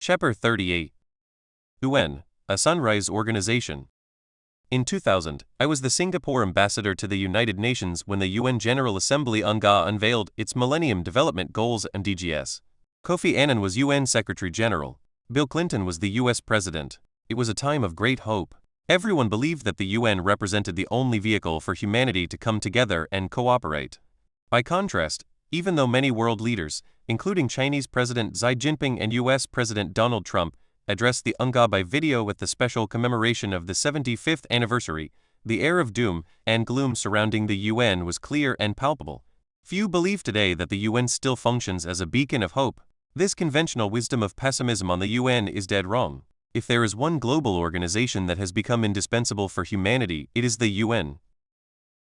Ch38. UN, a sunrise organization. In 2000, I was the Singapore ambassador to the United Nations when the UN General Assembly unveiled its Millennium Development Goals and MDGs. Kofi Annan was UN Secretary General. Bill Clinton was the US President. It was a time of great hope. Everyone believed that the UN represented the only vehicle for humanity to come together and cooperate. By contrast, even though many world leaders, including Chinese President Xi Jinping and US President Donald Trump, addressed the UNGA by video with the special commemoration of the 75th anniversary, the air of doom and gloom surrounding the UN was clear and palpable. Few believe today that the UN still functions as a beacon of hope. This conventional wisdom of pessimism on the UN is dead wrong. If there is one global organization that has become indispensable for humanity, it is the UN.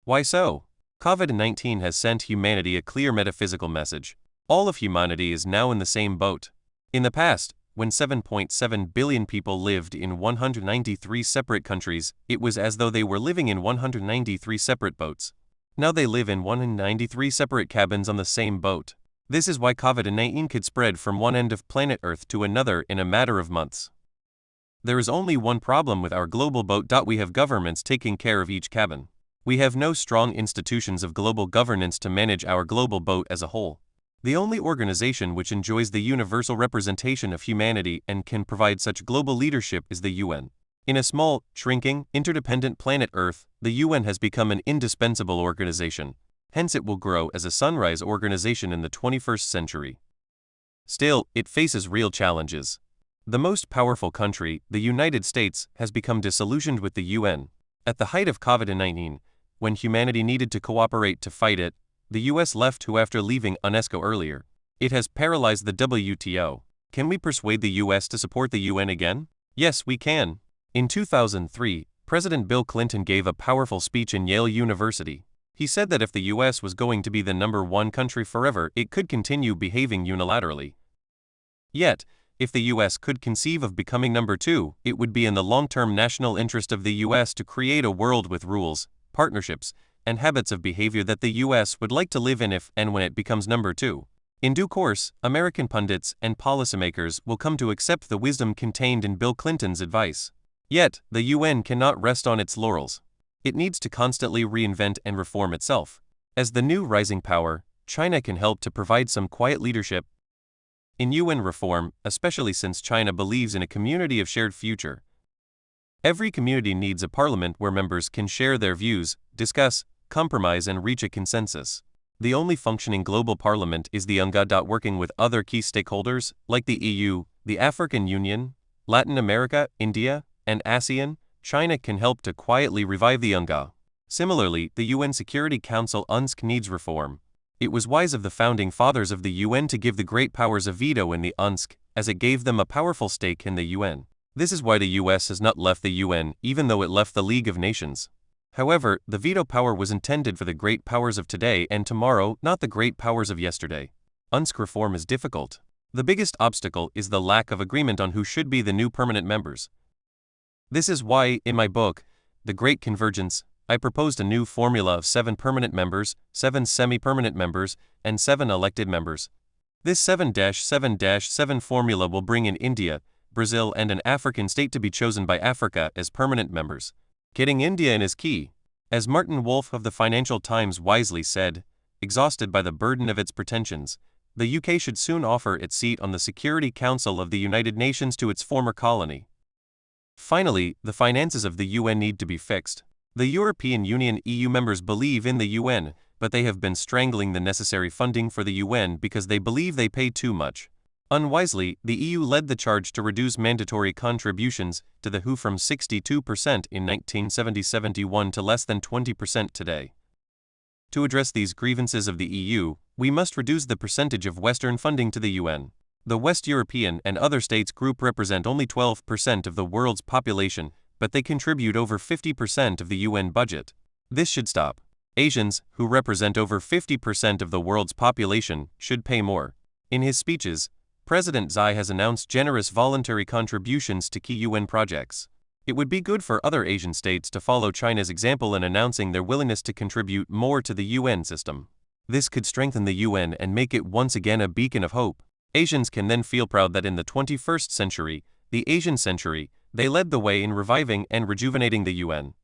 Why so? COVID-19 has sent humanity a clear metaphysical message. All of humanity is now in the same boat. In the past, when 7.7 billion people lived in 193 separate countries, it was as though they were living in 193 separate boats. Now they live in 193 separate cabins on the same boat. This is why COVID-19 could spread from one end of planet Earth to another in a matter of months. There is only one problem with our global boat. We have governments taking care of each cabin. We have no strong institutions of global governance to manage our global boat as a whole. The only organization which enjoys the universal representation of humanity and can provide such global leadership is the UN. In a small, shrinking, interdependent planet Earth, the UN has become an indispensable organization. Hence it will grow as a sunrise organization in the 21st century. Still, it faces real challenges. The most powerful country, the United States, has become disillusioned with the UN. At the height of COVID-19, when humanity needed to cooperate to fight it, the US left who after leaving UNESCO earlier. It has paralyzed the WTO. Can we persuade the US to support the UN again? Yes, we can. In 2003, President Bill Clinton gave a powerful speech in Yale University. He said that if the US was going to be the #1 country forever, it could continue behaving unilaterally. Yet, if the US could conceive of becoming #2, it would be in the long-term national interest of the US to create a world with rules, partnerships, and habits of behavior that the US would like to live in if and when it becomes #2. In due course, American pundits and policymakers will come to accept the wisdom contained in Bill Clinton's advice. Yet, the UN cannot rest on its laurels. It needs to constantly reinvent and reform itself. As the new rising power, China can help to provide some quiet leadership in UN reform, especially since China believes in a community of shared future. Every community needs a parliament where members can share their views, discuss, compromise and reach a consensus. The only functioning global parliament is the UNGA. Working with other key stakeholders, like the EU, the African Union, Latin America, India, and ASEAN, China can help to quietly revive the UNGA. Similarly, the UN Security Council UNSC needs reform. It was wise of the founding fathers of the UN to give the great powers a veto in the UNSC, as it gave them a powerful stake in the UN. This is why the US has not left the UN, even though it left the League of Nations. However, the veto power was intended for the great powers of today and tomorrow, not the great powers of yesterday. UNSC reform is difficult. The biggest obstacle is the lack of agreement on who should be the new permanent members. This is why, in my book, The Great Convergence, I proposed a new formula of 7 permanent members, 7 semi-permanent members, and 7 elected members. This 7-7-7 formula will bring in India, Brazil and an African state to be chosen by Africa as permanent members. Getting India in is key. As Martin Wolf of the Financial Times wisely said, exhausted by the burden of its pretensions, the UK should soon offer its seat on the Security Council of the United Nations to its former colony. Finally, the finances of the UN need to be fixed. The European Union EU members believe in the UN, but they have been strangling the necessary funding for the UN because they believe they pay too much. Unwisely, the EU led the charge to reduce mandatory contributions to the WHO from 62% in 1970-71 to less than 20% today. To address these grievances of the EU, we must reduce the percentage of Western funding to the UN. The West European and other states group represent only 12% of the world's population, but they contribute over 50% of the UN budget. This should stop. Asians, who represent over 50% of the world's population, should pay more. In his speeches, President Xi has announced generous voluntary contributions to key UN projects. It would be good for other Asian states to follow China's example in announcing their willingness to contribute more to the UN system. This could strengthen the UN and make it once again a beacon of hope. Asians can then feel proud that in the 21st century, the Asian century, they led the way in reviving and rejuvenating the UN.